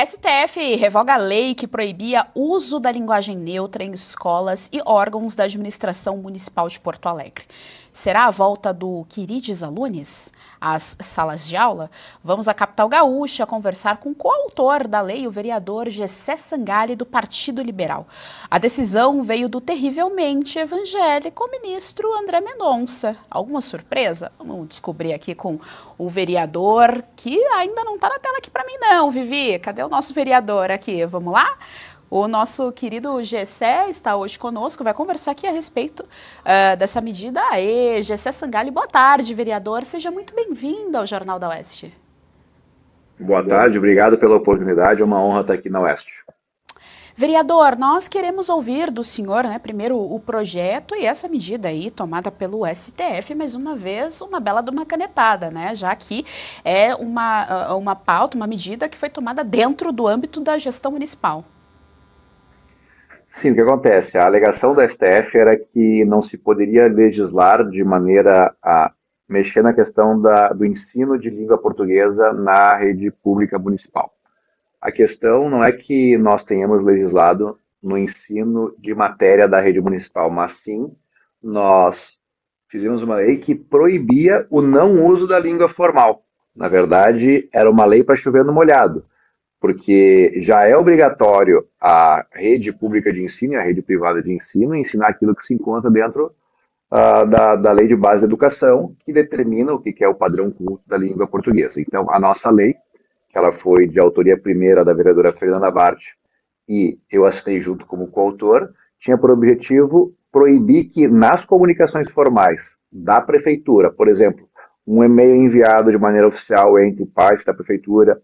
STF revoga a lei que proibia uso da linguagem neutra em escolas e órgãos da administração municipal de Porto Alegre. Será a volta do Quirides Alunes às salas de aula? Vamos à capital gaúcha conversar com o coautor da lei, o vereador Gessé Sangalli, do Partido Liberal. A decisão veio do terrivelmente evangélico ministro André Mendonça. Alguma surpresa? Vamos descobrir aqui com o vereador, que ainda não está na tela aqui para mim não, Vivi. Cadê o nosso vereador aqui? Vamos lá? O nosso querido Gessé está hoje conosco, vai conversar aqui a respeito dessa medida. Aê, Gessé Sangalli, boa tarde, vereador. Seja muito bem-vindo ao Jornal da Oeste. Boa tarde, obrigado pela oportunidade, é uma honra estar aqui na Oeste. Vereador, nós queremos ouvir do senhor, primeiro o projeto e essa medida aí tomada pelo STF, mais uma vez, uma bela de uma canetada, já que é uma pauta, uma medida que foi tomada dentro do âmbito da gestão municipal. Sim, o que acontece? A alegação da STF era que não se poderia legislar de maneira a mexer na questão do ensino de língua portuguesa na rede pública municipal. A questão não é que nós tenhamos legislado no ensino de matéria da rede municipal, mas sim nós fizemos uma lei que proibia o não uso da língua formal. Na verdade, era uma lei para chover no molhado, porque já é obrigatório a rede pública de ensino e a rede privada de ensino ensinar aquilo que se encontra dentro da Lei de Base da Educação, que determina o que é o padrão culto da língua portuguesa. Então, a nossa lei, que ela foi de autoria primeira da vereadora Fernanda Bart, e eu assinei junto como coautor, tinha por objetivo proibir que nas comunicações formais da prefeitura, por exemplo, um e-mail enviado de maneira oficial entre partes da prefeitura,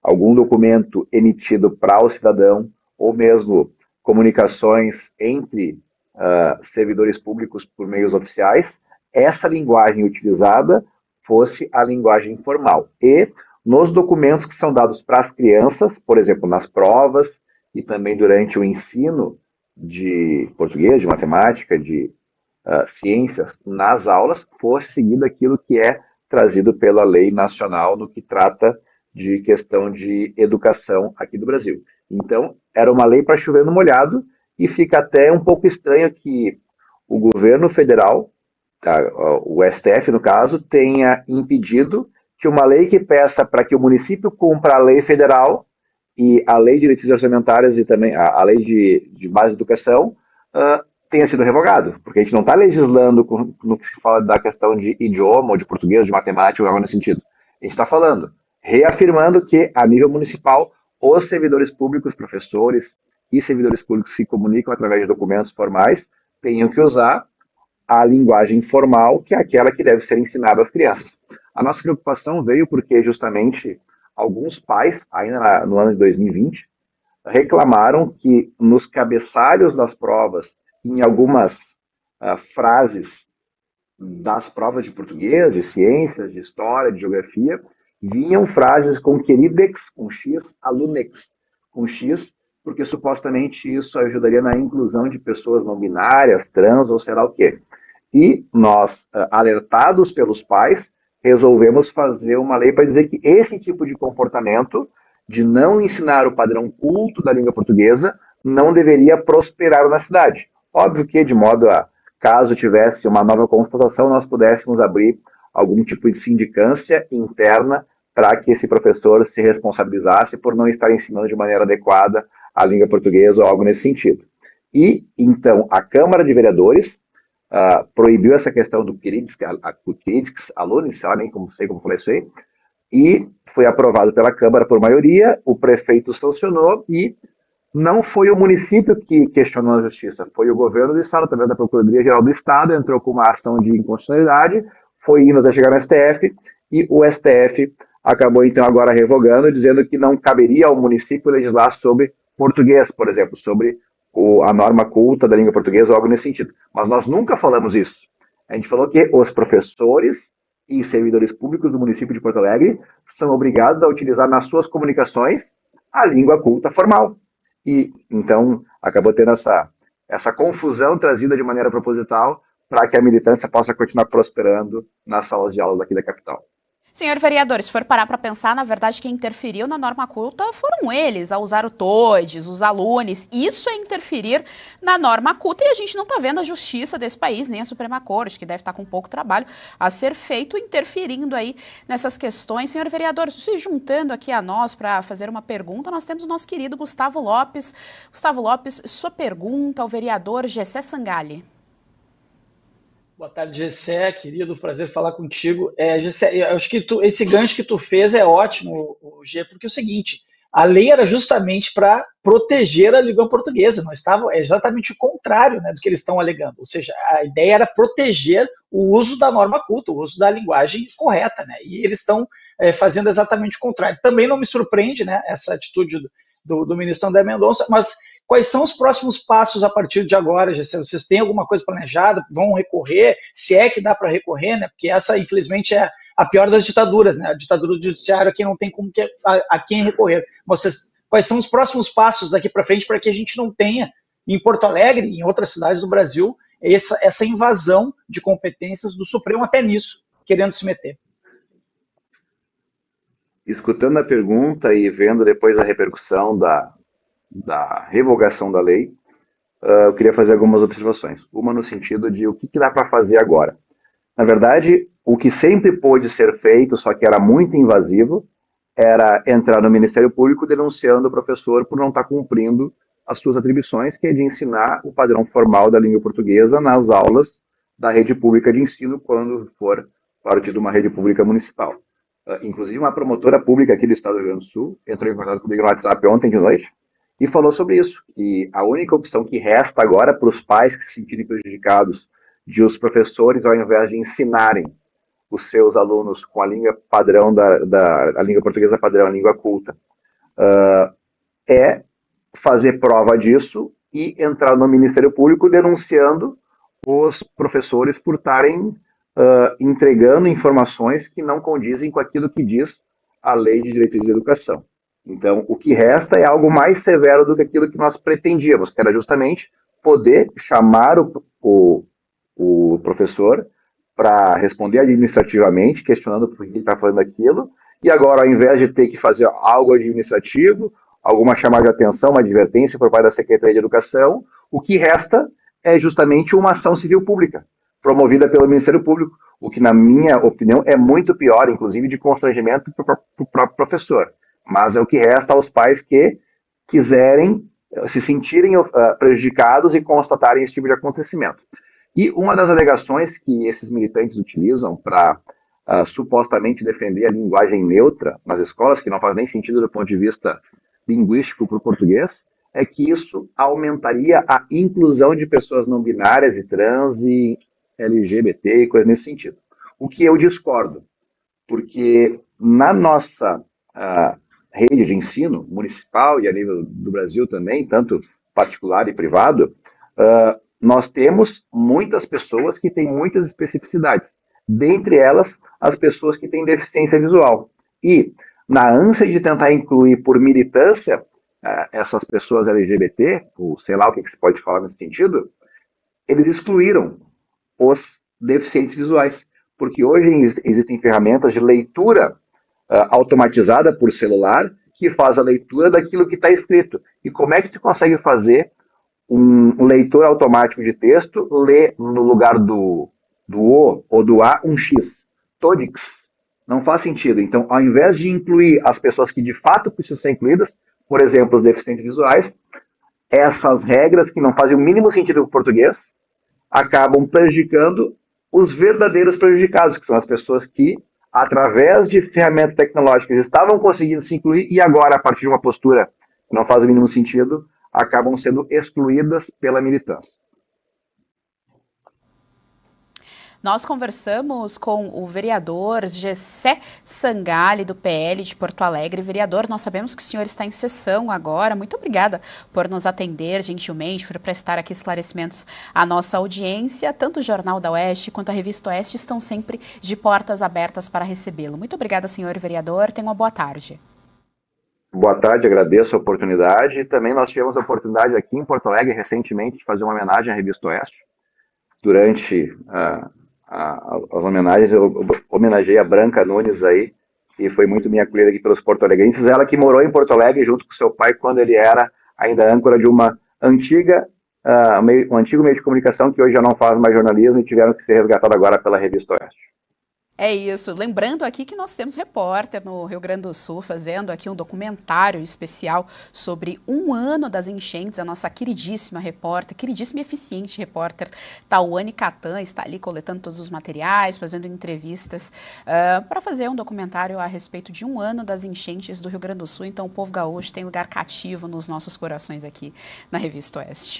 algum documento emitido para o cidadão, ou mesmo comunicações entre servidores públicos por meios oficiais, essa linguagem utilizada fosse a linguagem formal. E nos documentos que são dados para as crianças, por exemplo, nas provas e também durante o ensino de português, de matemática, de ciências nas aulas, fosse seguido aquilo que é trazido pela lei nacional no que trata de questão de educação aqui do Brasil. Então, era uma lei para chover no molhado e fica até um pouco estranho que o governo federal, o STF no caso, tenha impedido que uma lei que peça para que o município cumpra a lei federal e a lei de diretrizes orçamentárias e também a lei de base de educação tenha sido revogado, porque a gente não está legislando no que se fala da questão de idioma, ou de português, de matemática, ou algo nesse sentido. A gente está falando, reafirmando que, a nível municipal, os servidores públicos, professores e servidores públicos que se comunicam através de documentos formais tenham que usar a linguagem formal, que é aquela que deve ser ensinada às crianças. A nossa preocupação veio porque, justamente, alguns pais, ainda no ano de 2020, reclamaram que nos cabeçalhos das provas, em algumas frases das provas de português, de ciências, de história, de geografia, vinham frases com queridex, com X, alunex, com X, porque supostamente isso ajudaria na inclusão de pessoas não binárias, trans ou sei lá o quê. E nós, alertados pelos pais, resolvemos fazer uma lei para dizer que esse tipo de comportamento, de não ensinar o padrão culto da língua portuguesa, não deveria prosperar na cidade. Óbvio que, de modo a, caso tivesse uma nova constatação, nós pudéssemos abrir algum tipo de sindicância interna para que esse professor se responsabilizasse por não estar ensinando de maneira adequada a língua portuguesa ou algo nesse sentido. E, então, a Câmara de Vereadores proibiu essa questão do Quirides Alunis, sei lá, nem sei como falei isso aí, e foi aprovado pela Câmara por maioria, o prefeito sancionou e não foi o município que questionou a justiça, foi o governo do estado, através da Procuradoria-Geral do Estado, entrou com uma ação de inconstitucionalidade, foi indo até chegar no STF, e o STF acabou então agora revogando, dizendo que não caberia ao município legislar sobre português, por exemplo, sobre a norma culta da língua portuguesa ou algo nesse sentido. Mas nós nunca falamos isso. A gente falou que os professores e servidores públicos do município de Porto Alegre são obrigados a utilizar nas suas comunicações a língua culta formal. E então acabou tendo essa confusão trazida de maneira proposital para que a militância possa continuar prosperando nas salas de aula daqui da capital. Senhor vereador, se for parar para pensar, na verdade, quem interferiu na norma culta foram eles, a usar o TODES, os alunos. Isso é interferir na norma culta e a gente não está vendo a justiça desse país, nem a Suprema Corte, que deve estar com pouco trabalho a ser feito, interferindo aí nessas questões. Senhor vereador, se juntando aqui a nós para fazer uma pergunta, nós temos o nosso querido Gustavo Lopes. Gustavo Lopes, sua pergunta ao vereador Gessé Sangalli. Boa tarde, Gessé, querido, prazer falar contigo. Gessé, eu acho que esse gancho que tu fez é ótimo, Gê, porque é o seguinte, a lei era justamente para proteger a língua portuguesa, não estava, é exatamente o contrário, né, do que eles estão alegando, ou seja, a ideia era proteger o uso da norma culta, o uso da linguagem correta, né, e eles estão fazendo exatamente o contrário. Também não me surpreende, né, essa atitude do ministro André Mendonça, mas quais são os próximos passos a partir de agora, Gessé? Vocês têm alguma coisa planejada? Vão recorrer? Se é que dá para recorrer, né? Porque essa, infelizmente, é a pior das ditaduras, né? A ditadura do judiciário aqui não tem como a quem recorrer. Quais são os próximos passos daqui para frente para que a gente não tenha, em Porto Alegre e em outras cidades do Brasil, essa invasão de competências do Supremo até nisso, querendo se meter? Escutando a pergunta e vendo depois a repercussão da revogação da lei, eu queria fazer algumas observações. Uma no sentido de o que dá para fazer agora. Na verdade, o que sempre pôde ser feito, só que era muito invasivo, era entrar no Ministério Público denunciando o professor por não estar cumprindo as suas atribuições, que é de ensinar o padrão formal da língua portuguesa nas aulas da rede pública de ensino, quando for parte de uma rede pública municipal. Inclusive, uma promotora pública aqui do estado do Rio Grande do Sul entrou em contato comigo no WhatsApp ontem de noite e falou sobre isso, que a única opção que resta agora para os pais que se sentirem prejudicados de os professores, ao invés de ensinarem os seus alunos com a língua padrão, a língua portuguesa padrão, a língua culta, é fazer prova disso e entrar no Ministério Público denunciando os professores por estarem entregando informações que não condizem com aquilo que diz a Lei de Direitos de Educação. Então, o que resta é algo mais severo do que aquilo que nós pretendíamos, que era justamente poder chamar o professor para responder administrativamente, questionando por que ele está fazendo aquilo, e agora, ao invés de ter que fazer algo administrativo, alguma chamada de atenção, uma advertência por parte da Secretaria de Educação, o que resta é justamente uma ação civil pública, promovida pelo Ministério Público, o que, na minha opinião, é muito pior, inclusive de constrangimento para o próprio professor. Mas é o que resta aos pais que quiserem se sentirem prejudicados e constatarem esse tipo de acontecimento. E uma das alegações que esses militantes utilizam para supostamente defender a linguagem neutra nas escolas, que não faz nem sentido do ponto de vista linguístico para o português, é que isso aumentaria a inclusão de pessoas não binárias e trans e LGBT e coisas nesse sentido. O que eu discordo, porque na nossa rede de ensino municipal e a nível do Brasil também, tanto particular e privado, nós temos muitas pessoas que têm muitas especificidades, dentre elas as pessoas que têm deficiência visual. E na ânsia de tentar incluir por militância essas pessoas LGBT, ou sei lá o que se pode falar nesse sentido, eles excluíram os deficientes visuais, porque hoje existem ferramentas de leitura automatizada por celular que faz a leitura daquilo que está escrito. E como é que tu consegue fazer um leitor automático de texto ler no lugar do O ou do A um X? TODES. Não faz sentido. Então, ao invés de incluir as pessoas que de fato precisam ser incluídas, por exemplo, os deficientes visuais, essas regras que não fazem o mínimo sentido no português acabam prejudicando os verdadeiros prejudicados, que são as pessoas que, através de ferramentas tecnológicas, estavam conseguindo se incluir e agora, a partir de uma postura que não faz o mínimo sentido, acabam sendo excluídas pela militância. Nós conversamos com o vereador Gessé Sangalli, do PL de Porto Alegre. Vereador, nós sabemos que o senhor está em sessão agora. Muito obrigada por nos atender gentilmente, por prestar aqui esclarecimentos à nossa audiência. Tanto o Jornal da Oeste quanto a Revista Oeste estão sempre de portas abertas para recebê-lo. Muito obrigada, senhor vereador. Tenha uma boa tarde. Boa tarde, agradeço a oportunidade. E também nós tivemos a oportunidade aqui em Porto Alegre, recentemente, de fazer uma homenagem à Revista Oeste. Durante as homenagens. Eu homenageei a Branca Nunes aí, que foi muito minha acolhida aqui pelos porto-alegrenses. Ela que morou em Porto Alegre junto com seu pai quando ele era ainda âncora de uma um antigo meio de comunicação que hoje já não faz mais jornalismo e tiveram que ser resgatado agora pela Revista Oeste. É isso. Lembrando aqui que nós temos repórter no Rio Grande do Sul fazendo aqui um documentário especial sobre 1 ano das enchentes. A nossa queridíssima repórter, queridíssima e eficiente repórter Tawane Catan está ali coletando todos os materiais, fazendo entrevistas para fazer um documentário a respeito de 1 ano das enchentes do Rio Grande do Sul. Então o povo gaúcho tem lugar cativo nos nossos corações aqui na Revista Oeste.